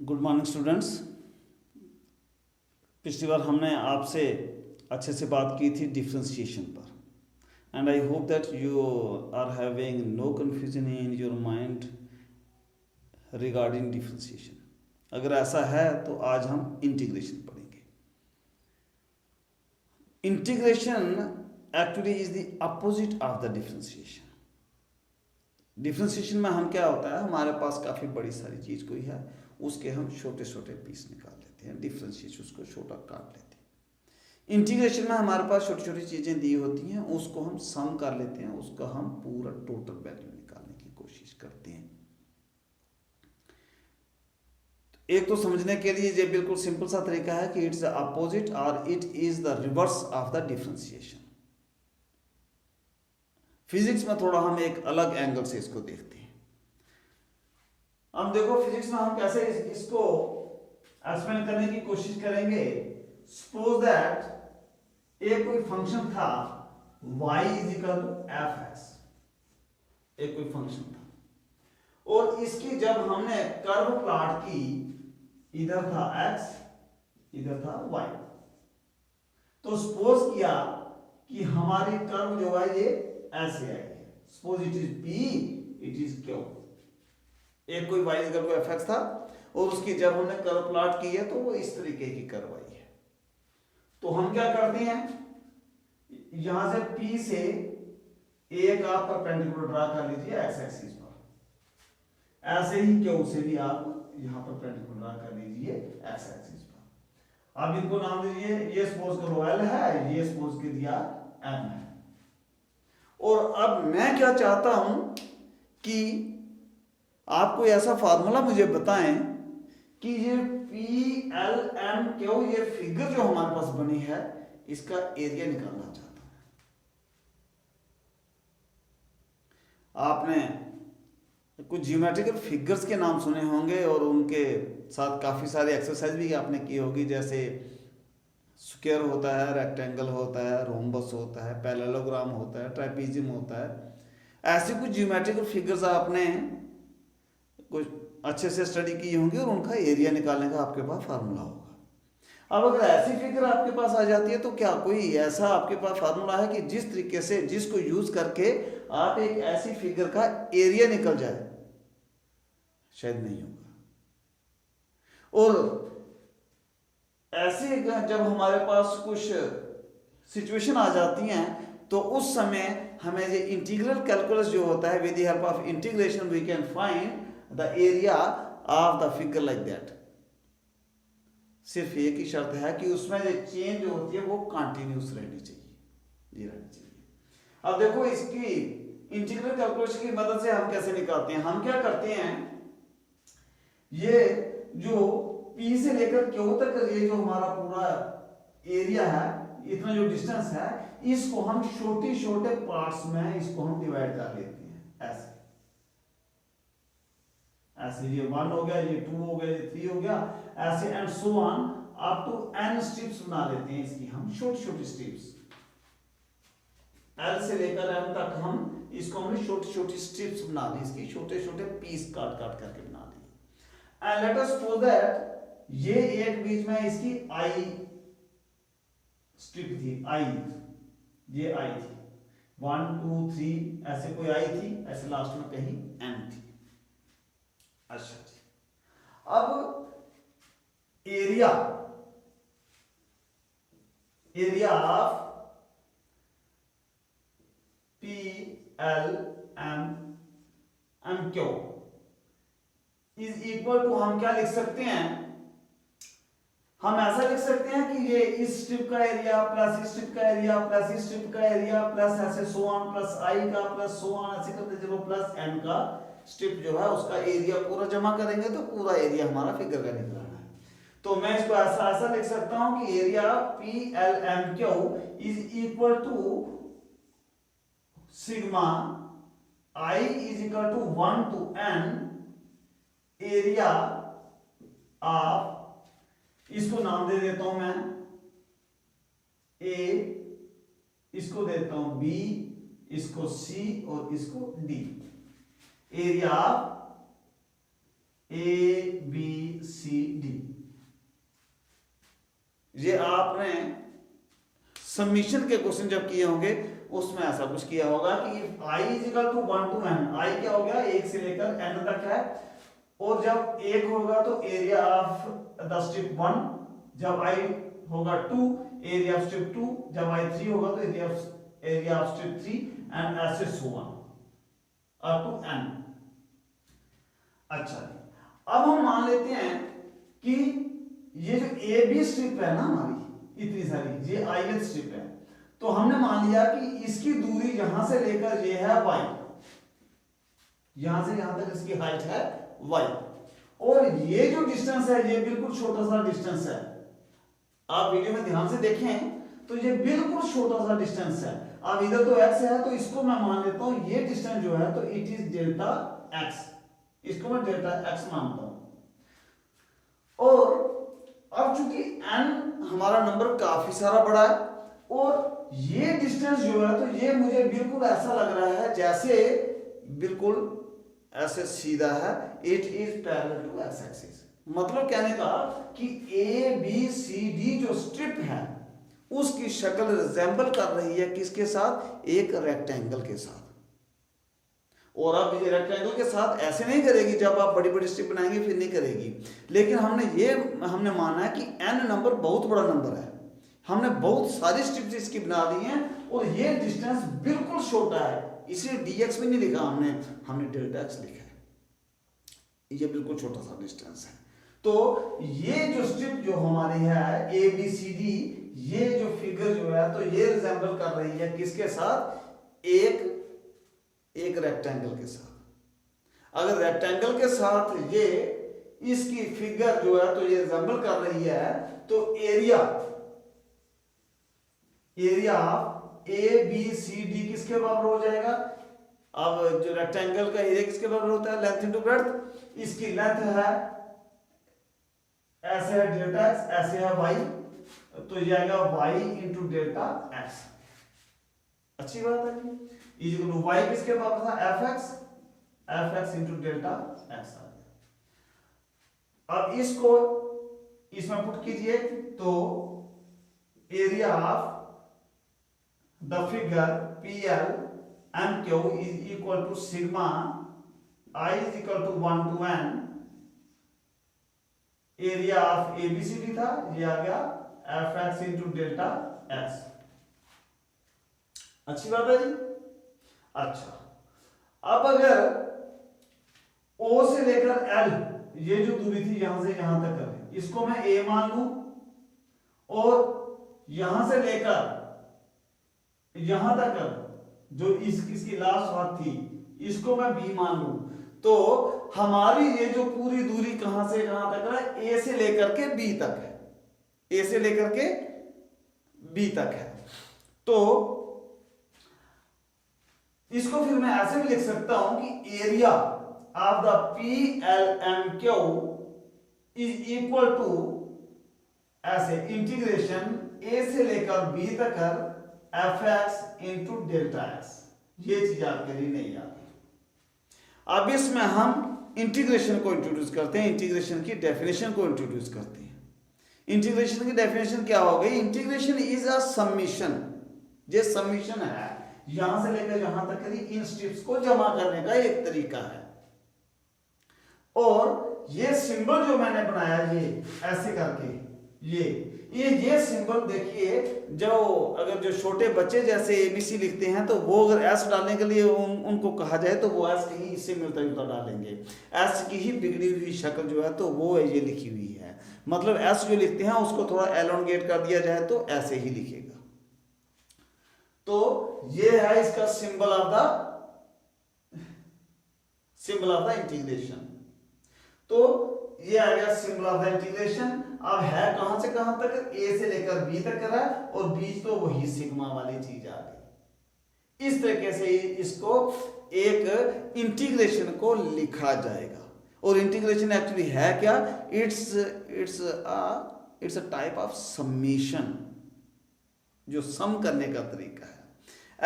Good morning students. पिछली बार हमने आपसे अच्छे से बात की थी डिफ्रेंशिएशन पर and I hope that you are having no confusion in your mind regarding differentiation. अगर ऐसा है तो आज हम इंटीग्रेशन पढ़ेंगे। Integration actually is the opposite of the differentiation. Differentiation में हम क्या होता है, हमारे पास काफ़ी बड़ी सारी चीज़ कोई है, उसके हम छोटे छोटे पीस निकाल लेते हैं, डिफ्रेंशिएशन उसको छोटा काट लेते हैं। इंटीग्रेशन में हमारे पास छोटी छोटी चीज़ें दी होती हैं, उसको हम सम कर लेते हैं, उसका हम पूरा टोटल वैल्यू निकालने की कोशिश करते हैं। एक तो समझने के लिए ये बिल्कुल सिंपल सा तरीका है कि इट्स द अपोजिट और it is the reverse of the differentiation. Physics में थोड़ा हम एक अलग एंगल से इसको देखते हैं। अब देखो फिजिक्स में हम कैसे इसको एक्सप्लेन करने की कोशिश करेंगे। सपोज दैट एक कोई फंक्शन था y is equal to F X, एक कोई फंक्शन था और इसकी जब हमने कर्व प्लॉट की, इधर था x इधर था y, तो सपोज किया कि हमारी कर्व जो है ये ऐसे आई है। Suppose it is p, it is q। एक कोई y इक्वल टू fx था और उसकी जब हमने कर्व प्लॉट की है तो वो इस तरीके की कर्व आई है। तो हम क्या करते हैं, यहां से p से एक आप परपेंडिकुलर ड्रा कर लीजिए x एक्सिस पर, ऐसे ही q से भी आप यहां पर परपेंडिकुलर ड्रा कर लीजिए x एक्सिस पर। अब इनको नाम दीजिए, ये सपोज करो l है, ये सपोज कर दिया m है। और अब मैं क्या चाहता हूं कि आप कोई ऐसा फार्मूला मुझे बताएं कि ये पी एल एम क्यू, ये फिगर जो हमारे पास बनी है, इसका एरिया निकालना चाहता हूं। आपने कुछ ज्योमेट्रिकल फिगर्स के नाम सुने होंगे और उनके साथ काफी सारी एक्सरसाइज भी आपने की होगी, जैसे स्क्वायर होता है, रेक्टेंगल होता है, रोम्बस होता है, पैरेललोग्राम होता है, ट्राइपीजियम होता है। ऐसे कुछ ज्योमेट्रिकल फिगर्स आपने कुछ अच्छे से स्टडी की होंगी और उनका एरिया निकालने का आपके पास फार्मूला होगा। अब अगर ऐसी फिगर आपके पास आ जाती है तो क्या कोई ऐसा आपके पास फार्मूला है कि जिस तरीके से जिसको यूज करके आप एक ऐसी फिगर का एरिया निकल जाए? शायद नहीं होगा। और ऐसे जब हमारे पास कुछ सिचुएशन आ जाती हैं तो उस समय हमें ये इंटीग्रल कैलकुलस जो होता है, with the help of integration we can find the area of the figure like that. सिर्फ एक ही शर्त है कि उसमें जो चेंज जो होती है वो कंटिन्यूस रहनी चाहिए, ये रहनी चाहिए। अब देखो इसकी इंटीग्रल कैलकुलस की मदद से हम कैसे निकालते हैं। हम क्या करते हैं, ये जो P से लेकर Q तक ये जो हमारा पूरा एरिया है, इतना जो डिस्टेंस है, इसको हम छोटे छोटे पार्ट्स में इसको हम डिवाइड कर लेते हैं। ऐसे ऐसे ये 1 हो गया, ये 2 हो गया, ये 3 हो गया, ऐसे and so on up to n strips बना लेते हैं इसकी हम छोटी छोटी स्ट्रिप्स। L से लेकर M तक हम इसको हमने छोटी छोटी स्ट्रिप्स बना ली, इसकी छोटे छोटे पीस काट काट करके बना लिए। And let us suppose that ये एक बीच में इसकी I स्ट्रिप थी, I, ये I थी, 1 2 3 ऐसे कोई I थी, ऐसे लास्ट में कहीं M थी। अच्छा जी, अब area of P L M M Q is equal to, हम क्या लिख सकते हैं, हम ऐसा लिख सकते हैं कि ये इस स्ट्रिप का एरिया प्लस इस स्ट्रिप का एरिया प्लस इस स्ट्रिप का एरिया प्लस ऐसे सो ऑन प्लस आई का प्लस सो ऑन ऐसे करते चलो प्लस एन का स्ट्रिप जो है उसका एरिया पूरा जमा करेंगे तो पूरा एरिया हमारा फिगर का निकलना है। तो मैं इसको ऐसा लिख सकता हूं कि area P L M Q is equal to sigma I is equal to 1 to n area of, इसको नाम दे देता हूं मैं A, इसको देता हूं B, इसको C और इसको D। Area ABCD। ये आपने सबमिशन के क्वेश्चन जब किए होंगे उसमें ऐसा कुछ किया होगा कि I is equal to 1 to n, I क्या हो गया 1 से लेकर n तक है, और जब 1 होगा तो एरिया ऑफ द स्ट्रिप 1, जब I होगा 2 एरिया ऑफ स्ट्रिप 2, जब I 3 होगा तो एरिया ऑफ स्ट्रिप 3, एंड ऐसे so on up to n। अच्छा, अब हम मान लेते हैं कि ये जो ए बी स्ट्रिप है ना हमारी इतनी सारी, ये ith स्ट्रिप है, तो हमने मान लिया कि इसकी दूरी यहां से लेकर ये है y, यहां से यहां तक इसकी हाइट है y, और ये जो डिस्टेंस है ये बिल्कुल छोटा सा डिस्टेंस है। आप वीडियो में ध्यान से देखें तो ये बिल्कुल छोटा सा डिस्टेंस है। अब इधर तो x है तो इसको मैं मान लेता हूं ये डिस्टेंस जो है तो इट इज डेल्टा x, इसको मैं डेल्टा x मानता हूं। और अब चूंकि n हमारा नंबर काफी सारा बड़ा है और ये डिस्टेंस जो है तो ये मुझे बिल्कुल ऐसा लग रहा है जैसे बिल्कुल ऐसे सीधा है, it is parallel to x axis. मतलब कहने का कि ए बी सी डी जो स्ट्रिप है उसकी शक्ल रिजेंबल कर रही है किसके साथ, एक रेक्टेंगल के साथ। और अब ये रेक्टेंगल के साथ ऐसे नहीं करेगी, जब आप बड़ी बड़ी स्ट्रिप बनाएंगे फिर नहीं करेगी, लेकिन हमने माना है कि n नंबर बहुत बड़ा नंबर है, हमने बहुत सारी स्ट्रिप्स इसकी बना दी हैं और ये डिस्टेंस बिल्कुल छोटा है, इसलिए dx भी नहीं लिखा हमने डेल्टा x लिखा है, ये बिल्कुल छोटा सा डिस्टेंस है। तो ये जो स्ट्रिप जो हमारी है ए बी सी डी, ये जो फिगर जो है तो ये रिजेंबल कर रही है किसके साथ, एक रेक्टेंगल के साथ। अगर रेक्टेंगल के साथ ये इसकी फिगर जो है तो ये रिजेंबल कर रही है तो area of A B C D किसके बराबर हो जाएगा। अब जो रेक्टेंगल का एरिया किसके बराबर होता है, लेंथ इनटू ब्रेड्थ। इसकी लेंथ है ऐसे है डेल्टा एक्स, ऐसे है वाई, तो ये आएगा वाई इंटू डेल्टा एक्स। अच्छी बात है, इज इक्वल टू वाई किसके बराबर था, F x into delta X आ गया। अब इसको इसमें पुट कीजिए तो area of the figure P L M Q is equal to sigma I is equal to 1 to n, area of ABCD था, ये आ गया F x into delta X. अच्छी बात है जी। अच्छा, अब अगर O से लेकर L ये जो दूरी थी यहां से यहां तक है, इसको मैं A मान लूं और यहां से लेकर यहां तक जो इसकी लास्ट बात थी इसको मैं B मान लूं, तो हमारी ये जो पूरी दूरी कहां से कहां तक है, ए से लेकर के बी तक है, ए से लेकर के बी तक है। तो इसको फिर मैं ऐसे भी लिख सकता हूं कि area of the P L M Q is equal to ऐसे इंटीग्रेशन ए से लेकर बी तक कर f x into delta x. ये चीज आपके लिए नहीं आती। अब इसमें हम इंटीग्रेशन को इंट्रोड्यूस करते हैं, इंटीग्रेशन की डेफिनेशन को इंट्रोड्यूस करते हैं। इंटीग्रेशन की डेफिनेशन क्या हो गई, इंटीग्रेशन इज अ समीशन। ये समीशन है, यहां से लेकर यहां तक करी इन स्ट्रिप्स को जमा करने का एक तरीका है। और ये सिंबल जो मैंने बनाया ये ऐसे करके ये सिंबल देखिए, जो अगर जो छोटे बच्चे जैसे एबीसी लिखते हैं तो वो अगर एस डालने के लिए उनको कहा जाए तो वो एस कहीं इससे मिलता जुलता डालेंगे। एस की ही बिगड़ी हुई शक्ल जो है तो वो ये लिखी हुई है, मतलब एस जो लिखते हैं उसको थोड़ा एलोंगेट कर दिया जाए तो ऐसे ही लिखेगा। तो ये है इसका सिंबल ऑफ द इंटीग्रेशन। तो ये आ गया सिंबल ऑफ द इंटीग्रेशन। अब है कहां से कहां तक, ए से लेकर बी तक रहा और बीच तो वही सिग्मा वाली चीज आ गई। इस तरीके से इसको एक इंटीग्रेशन को लिखा जाएगा। और इंटीग्रेशन एक्चुअली है क्या, it's a type of summation, जो सम करने का तरीका है।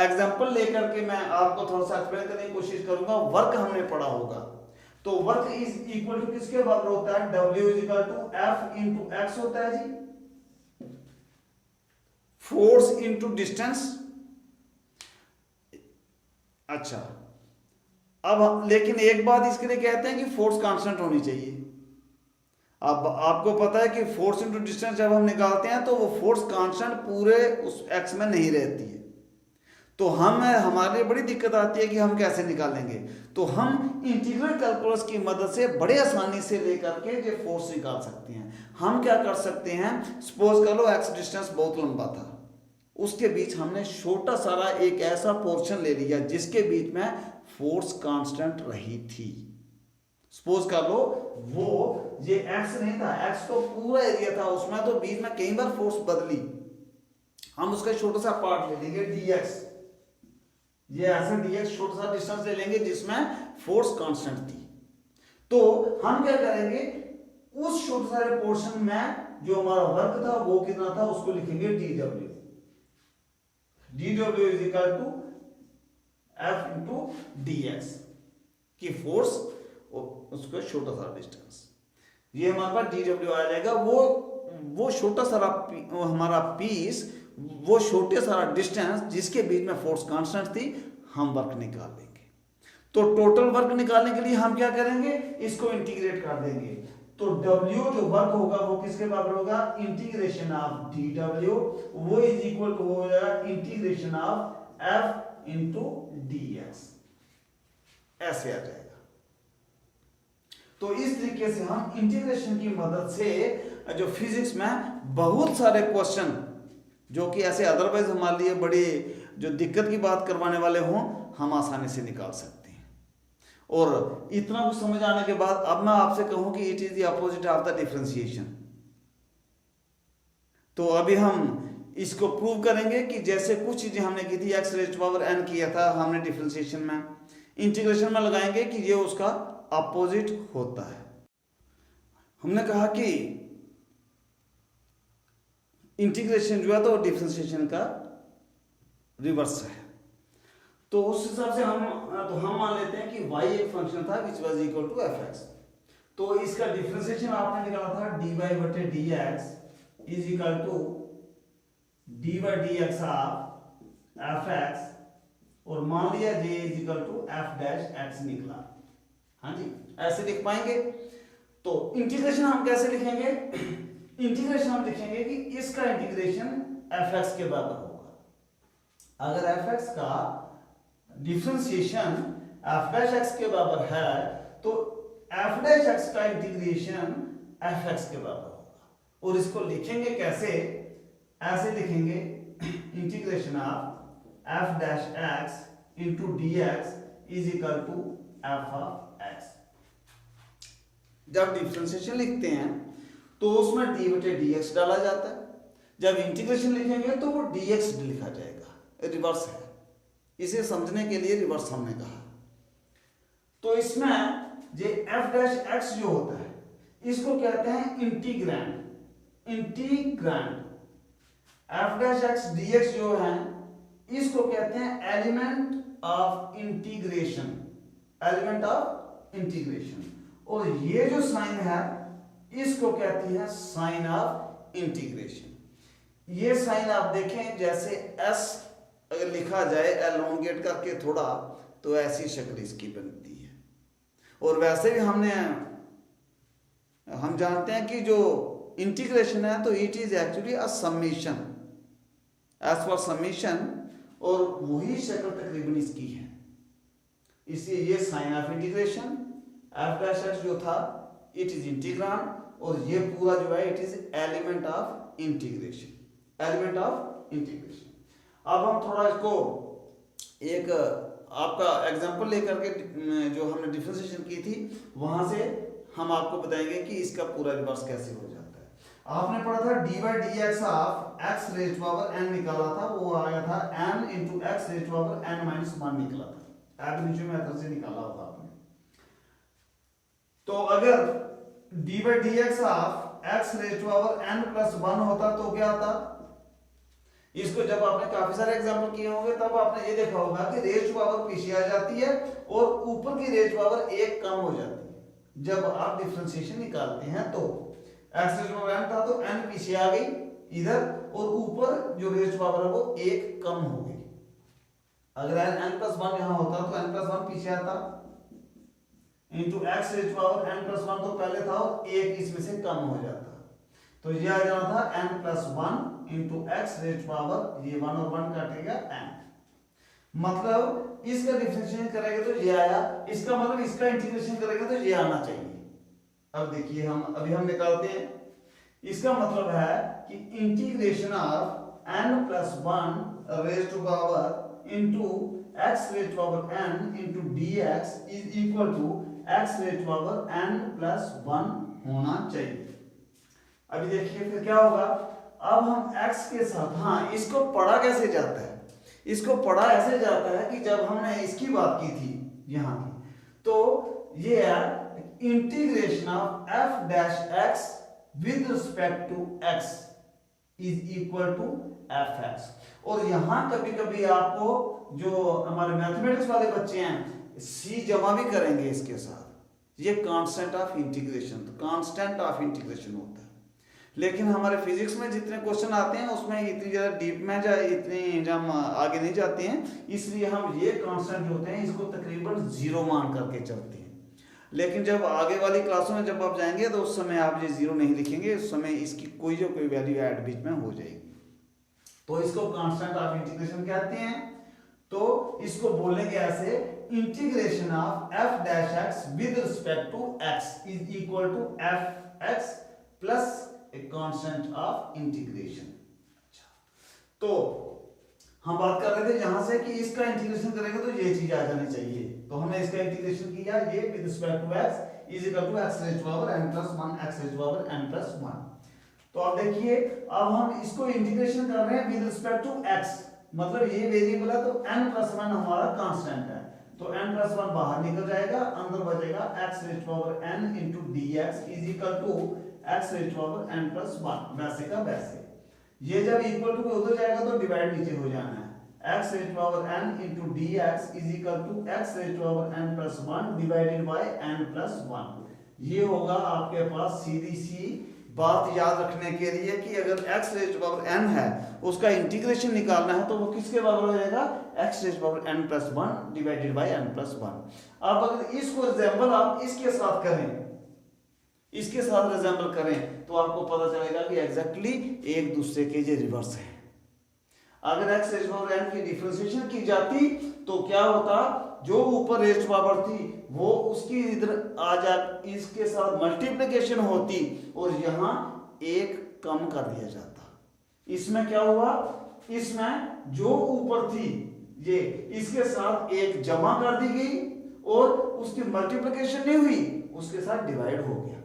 एग्जांपल लेकर के मैं आपको थोड़ा सा एक्सप्लेन करने की कोशिश करूंगा। वर्क हमने पढ़ा होगा, तो वर्क इज इक्वल टू किसके बराबर होता है, W is equal to F into x होता है जी, फोर्स इंटू डिस्टेंस। अच्छा, अब लेकिन एक बात इसके लिए कहते हैं कि फोर्स कांस्टेंट होनी चाहिए। अब आपको पता है कि फोर्स इंटू डिस्टेंस जब हम निकालते हैं तो वो फोर्स कांस्टेंट पूरे उस एक्स में नहीं रहती है, तो हमारे लिए बड़ी दिक्कत आती है कि हम कैसे निकालेंगे। तो हम इंटीग्रल कैलकुलस की मदद से बड़े आसानी से लेकर के ये फोर्स निकाल सकते हैं। हम क्या कर सकते हैं, सपोज कर लो एक्स डिस्टेंस बहुत लंबा था, उसके बीच हमने छोटा सारा एक ऐसा पोर्शन ले लिया जिसके बीच में फोर्स कांस्टेंट रही थी। सपोज कर लो वो ये एक्स नहीं था, एक्स तो पूरा एरिया था, उसमें तो बीच में कई बार फोर्स बदली, हम उसका छोटा सा पार्ट ले लेंगे dx, ये ऐसे dx छोटा सा डिस्टेंस ले लेंगे जिसमें फोर्स कांस्टेंट थी। तो हम क्या करेंगे, उस छोटे सारे पोर्शन में जो हमारा वर्क था वो कितना था उसको लिखेंगे dw, dw is equal to f into dx की फोर्स, उसको छोटा सा डिस्टेंस, ये हमारे पास dw आ जाएगा। वो छोटा सारा हमारा पीस, वो छोटे सारा डिस्टेंस जिसके बीच में फोर्स कांस्टेंट थी, हम वर्क निकाल लेंगे। तो टोटल वर्क निकालने के लिए हम क्या करेंगे, इसको इंटीग्रेट कर देंगे। तो W जो वर्क होगा वो किसके बराबर होगा, इंटीग्रेशन ऑफ dw, वो इज इक्वल टू हो जाएगा integration of f into dx, ऐसे आ जाएगा। तो इस तरीके से हम इंटीग्रेशन की मदद से जो फिजिक्स में बहुत सारे क्वेश्चन जो कि ऐसे अदरवाइज हमारे लिए बड़ी जो दिक्कत की बात करवाने वाले हों, हम आसानी से निकाल सकते हैं। और इतना कुछ समझ आने के बाद अब मैं आपसे कहूं कि it is the opposite of the differentiation. तो अभी हम इसको प्रूव करेंगे कि जैसे कुछ चीजें हमने की थी, x raise to power n किया था हमने डिफरेंशिएशन में, इंटीग्रेशन में लगाएंगे कि ये उसका अपोजिट होता है। हमने कहा कि इंटीग्रेशन जो है तो डिफरेंशिएशन का रिवर्स है। तो उस हिसाब से हम मान लेते हैं कि y एक फंक्शन था which was equal to fx। तो इसका डिफरेंशिएशन आपने निकाला था dy बटे dx is equal to dy dx of fx, और मान लिया j is equal to f dash x निकला। हाँ जी, ऐसे लिख पाएंगे। तो इंटीग्रेशन हम कैसे लिखेंगे, इंटीग्रेशन हम लिखेंगे कि इसका इंटीग्रेशन fx के बराबर होगा। अगर fx का डिफरेंशिएशन f डैश x के बराबर है तो f डैश x का इंटीग्रेशन fx के बराबर होगा। और इसको लिखेंगे कैसे, ऐसे लिखेंगे integration of f dash x into dx is equal to f of x। जब डिफरेंशिएशन लिखते हैं तो उसमें d बटे dx डाला जाता है, जब इंटीग्रेशन लिखेंगे तो वो dx लिखा जाएगा, रिवर्स है। इसे समझने के लिए रिवर्स हमने कहा। तो इसमें जो f डैश x जो होता है इसको कहते हैं integrand, integrand. f dash x dx जो है इसको कहते हैं element of integration, element of integration. और ये जो साइन है इसको कहती है साइन ऑफ इंटीग्रेशन। ये साइन आप देखें जैसे s अगर लिखा जाए एलोंगेट करके थोड़ा, तो ऐसी शक्ल इसकी बनती है। और वैसे भी हम जानते हैं कि जो इंटीग्रेशन है तो it is actually a summation, as for summation, और वही शक्ल तकरीबन इसकी है। इसलिए ये sign of integration, f dash x जो था इट इज इंटीग्रांड, और ये पूरा जो है it is element of integration, element of integration. अब हम थोड़ा इसको एक आपका एग्जांपल लेकर के जो हमने डिफरेंशिएशन की थी वहां से हम आपको बताएंगे कि इसका पूरा रिवर्स कैसे हो जाता है। आपने पढ़ा था dy dx of x raise to power n निकाला था, वो आया था n into x raise to power n minus 1 निकला था। एब इनिशियो मेथड से निकाला होगा आपने। तो अगर dy dx of x raise to power n plus 1 होता तो क्या आता, इसको जब आपने काफी सारे एग्जांपल किए होंगे तब आपने ये देखा होगा कि रेज़ टू पावर पीछे आ जाती है और ऊपर की रेज़ टू पावर 1 कम हो जाती है। जब आप डिफरेंशिएशन निकालते हैं तो x रेज पावर n था तो n पीछे आ गई इधर और ऊपर जो रेज पावर है वो 1 कम हो गई। अगर n+1 यहाँ होता तो n+1 पीछे आता into x raise power n+1 तो पहले था और 1 इसमें से कम हो जाता, तो ये आ जाना था n+1 into x raise power, ये 1 और 1 काटेगा n, मतलब इसका डिफरेंशिएशन करेंगे तो ये आया, इसका मतलब इसका इंटीग्रेशन करेंगे तो ये आना चाहिए। अब देखिए हम निकालते हैं, इसका मतलब है कि integration of n+1 raise to power into x raise power n into dx is equal to x raise power n+1 होना चाहिए। अभी देखिए फिर क्या होगा, अब हम x के साथ, हाँ इसको पढ़ा कैसे जाता है, इसको पढ़ा ऐसे जाता है कि जब हमने इसकी बात की थी यहाँ की, तो ये है integration of f dash x with respect to x is equal to fx। और यहां कभी कभी आपको जो हमारे मैथमेटिक्स वाले बच्चे हैं c जमा भी करेंगे इसके साथ, ये कांस्टेंट ऑफ इंटीग्रेशन, तो कांस्टेंट ऑफ इंटीग्रेशन होता है। लेकिन हमारे फिजिक्स में जितने क्वेश्चन आते हैं उसमें इतनी ज़्यादा डीप में इतनी हम आगे नहीं जाते हैं, इसलिए हम ये कांस्टेंट होते हैं इसको तकरीबन 0 मान करके चलते हैं। लेकिन जब आगे वाली क्लासों में जब आप जाएंगे तो उस समय आप ये 0 नहीं लिखेंगे, उस समय इसकी कोई वैल्यू ऐड बीच में हो जाएगी, तो इसको कांस्टेंट ऑफ इंटीग्रेशन कहते हैं। तो इसको बोलेंगे ऐसे, integration of f dash x with respect to x is equal to fx plus a constant of integration. तो हम बात कर रहे थे यहां से कि इसका इंटीग्रेशन करेंगे तो ये चीज आ जानी चाहिए, तो हमने इसका इंटीग्रेशन किया, ये with respect to x is equal to x raise power n+1 x raise power n+1। तो अब देखिए, अब हम इसको इंटीग्रेशन कर रहे हैं विद रिस्पेक्ट टू x, मतलब ये वेरिएबल है तो n+1 हमारा कांस्टेंट है, तो n+1 बाहर निकल जाएगा, अंदर बचेगा x raise power n into dx is equal to x raise power n+1, वैसे का वैसे। ये जब इक्वल टू उधर जाएगा तो डिवाइड नीचे हो जाना है, x raise power n into dx is equal to x raise power n+1 divided by n+1। ये होगा आपके पास सीधी सी बात याद रखने के लिए कि अगर x रेज पावर n है उसका इंटीग्रेशन निकालना है तो वो किसके बराबर हो जाएगा, x raise power n+1 divided by n+1। अब अगर इसको रिजेंबल आप इसके साथ करें, इसके साथ रिजेंबल करें तो आपको पता चलेगा कि एग्जैक्टली एक दूसरे के ये रिवर्स है। अगर x रेज पावर n की डिफरेंशिएशन की जाती तो क्या होता, जो ऊपर रेज पावर थी वो उसकी इधर आ जा, इसके साथ मल्टीप्लिकेशन होती और यहां एक कम कर दिया जाता। इसमें क्या हुआ, इसमें जो ऊपर थी ये इसके साथ एक जमा कर दी गई और उसकी मल्टीप्लिकेशन नहीं हुई, उसके साथ डिवाइड हो गया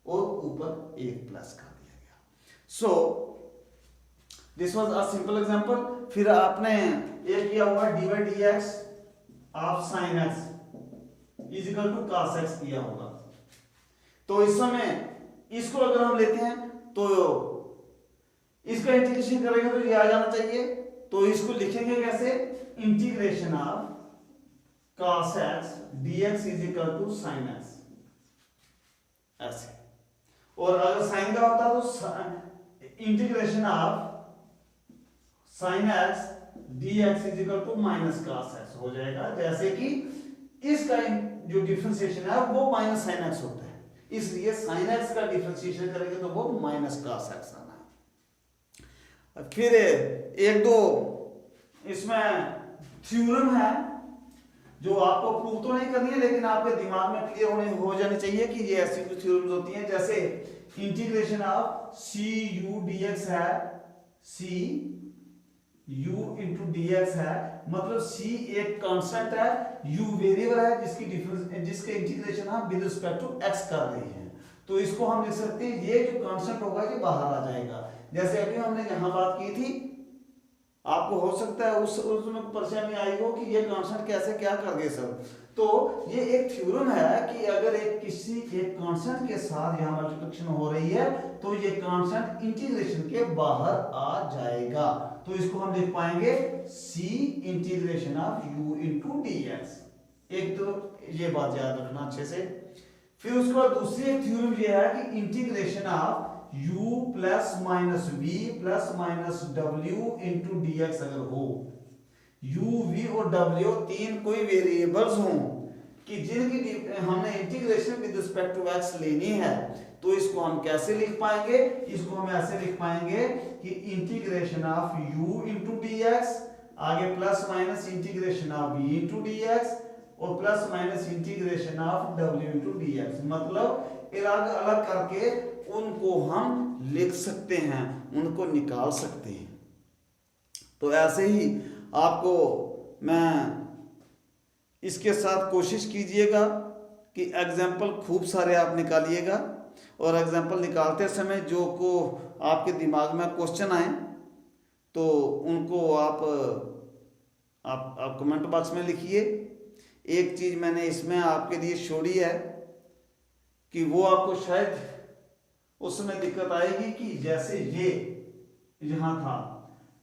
और ऊपर एक प्लस कर दिया गया। So this was a simple example. फिर आपने एक किया हुआ dy dx of sin x is equal to cos x किया होगा, तो इस समय इसको अगर हम लेते हैं तो इसका इंटीग्रेशन करेंगे तो ये आ जाना चाहिए, तो इसको लिखेंगे कैसे, integration of cos x dx is equal to sin x, ऐसे। और अगर साइन का होता तो integration of sin x dx is equal to minus cos x हो जाएगा, जैसे कि इसका जो डिफरेंशिएशन है वो माइनस sin x होता है, इसलिए sin x का डिफरेंशिएशन करेंगे तो वो माइनस cos x आना है। फिर एक दो इसमें थ्योरम है जो आपको प्रूव तो नहीं करनी है लेकिन आपके दिमाग में क्लियर हो जानी चाहिए कि ये ऐसी कुछ थ्योरम्स होती हैं, जैसे integration of c u dx है, सी u इंटू dx है, मतलब c एक कांस्टेंट है, u वेरिएबल है जिसके इंटीग्रेशन हम विद रिस्पेक्ट टू x कर रहे हैं, तो इसको हम लिख सकते हैं ये जो कांस्टेंट होगा ये बाहर आ जाएगा। जैसे अभी हमने यहां बात की थी, आपको हो सकता है उसमें परेशानी आई हो कि ये कांस्टेंट कैसे क्या कर गए सर, तो ये एक थ्योरम है कि अगर किसी एक कांस्टेंट के साथ यहां मल्टीप्लिकेशन हो रही है तो ये कांस्टेंट इंटीग्रेशन के बाहर आ जाएगा, तो इसको हम लिख पाएंगे c integration of u into dx। एक तो ये बात याद रखना अच्छे से। फिर उसके बाद दूसरी एक थ्योरम ये है कि integration of u plus minus v plus minus डब्ल्यू इंटू डी एक्स अगर हो, u v और w तीन कोई वेरिएबल्स हों कि जिनकी हमने integration with respect to x लेनी है, तो इसको हम कैसे लिख पाएंगे? इसको हम ऐसे लिख पाएंगे कि integration of u into D X, आगे plus minus integration of v into D X और plus minus integration of w into D X. मतलब अलग अलग करके उनको हम लिख सकते हैं, उनको निकाल सकते हैं। तो ऐसे ही आपको मैं इसके साथ कोशिश कीजिएगा कि एग्जाम्पल खूब सारे आप निकालिएगा, और एग्जाम्पल निकालते समय जो को आपके दिमाग में क्वेश्चन आए तो उनको आप कमेंट बॉक्स में लिखिए। एक चीज़ मैंने इसमें आपके लिए छोड़ी है कि वो आपको शायद उसमें दिक्कत आएगी कि जैसे ये यहाँ था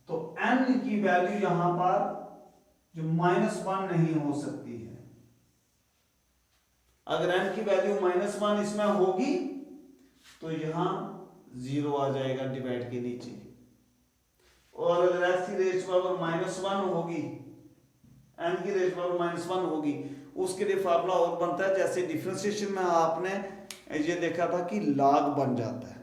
तो n की वैल्यू यहाँ पर जो -1 नहीं हो सकती है। अगर n की वैल्यू -1 इसमें होगी तो यहां 0 आ जाएगा डिवाइड के नीचे, और अगर x की रेज पावर -1 होगी, n की रेज पावर -1 होगी, उसके लिए फार्मूला और बनता है जैसे डिफरेंशिएशन में आपने ये देखा था कि log बन जाता है,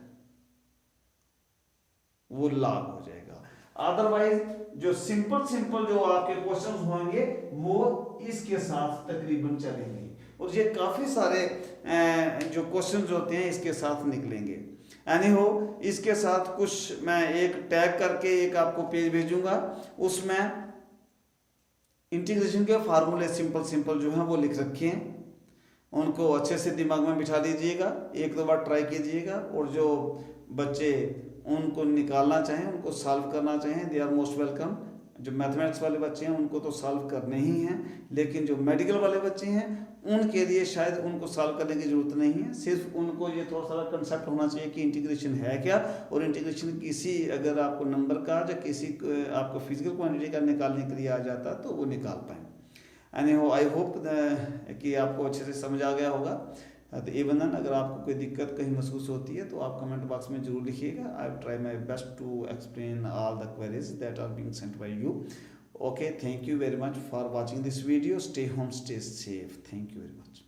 वो log हो जाएगा। अदरवाइज जो सिंपल जो आपके क्वेश्चंस होंगे वो इसके साथ तकरीबन चलेंगे, और ये काफी सारे जो क्वेश्चंस होते हैं इसके साथ निकलेंगे। यानी हो इसके साथ कुछ मैं एक टैग करके एक आपको पेज भेजूंगा, उसमें इंटीग्रेशन के फार्मूले सिंपल जो हैं वो लिख रखे हैं, उनको अच्छे से दिमाग में बिठा लीजिएगा, एक दो बार ट्राई कीजिएगा, और जो बच्चे उनको निकालना चाहें, उनको सॉल्व करना चाहें, दे आर मोस्ट वेलकम। जो मैथमेटिक्स वाले बच्चे हैं उनको तो सॉल्व करने ही हैं, लेकिन जो मेडिकल वाले बच्चे हैं उनके लिए शायद उनको सॉल्व करने की ज़रूरत नहीं है। सिर्फ उनको ये थोड़ा सा कंसेप्ट होना चाहिए कि इंटीग्रेशन है क्या, और इंटीग्रेशन किसी अगर आपको नंबर का या किसी आपको फिजिकल क्वांटिटी का निकालने के लिए आ जाता तो वो निकाल पाएँ। एनी हो आई होप कि आपको अच्छे से समझ आ गया होगा। तो एवन अगर आपको कोई दिक्कत कहीं महसूस होती है तो आप कमेंट बॉक्स में जरूर लिखिएगा। I try my best to explain all the queries that are being sent by you. Okay, thank you very much for watching this video. Stay home, stay safe. Thank you very much.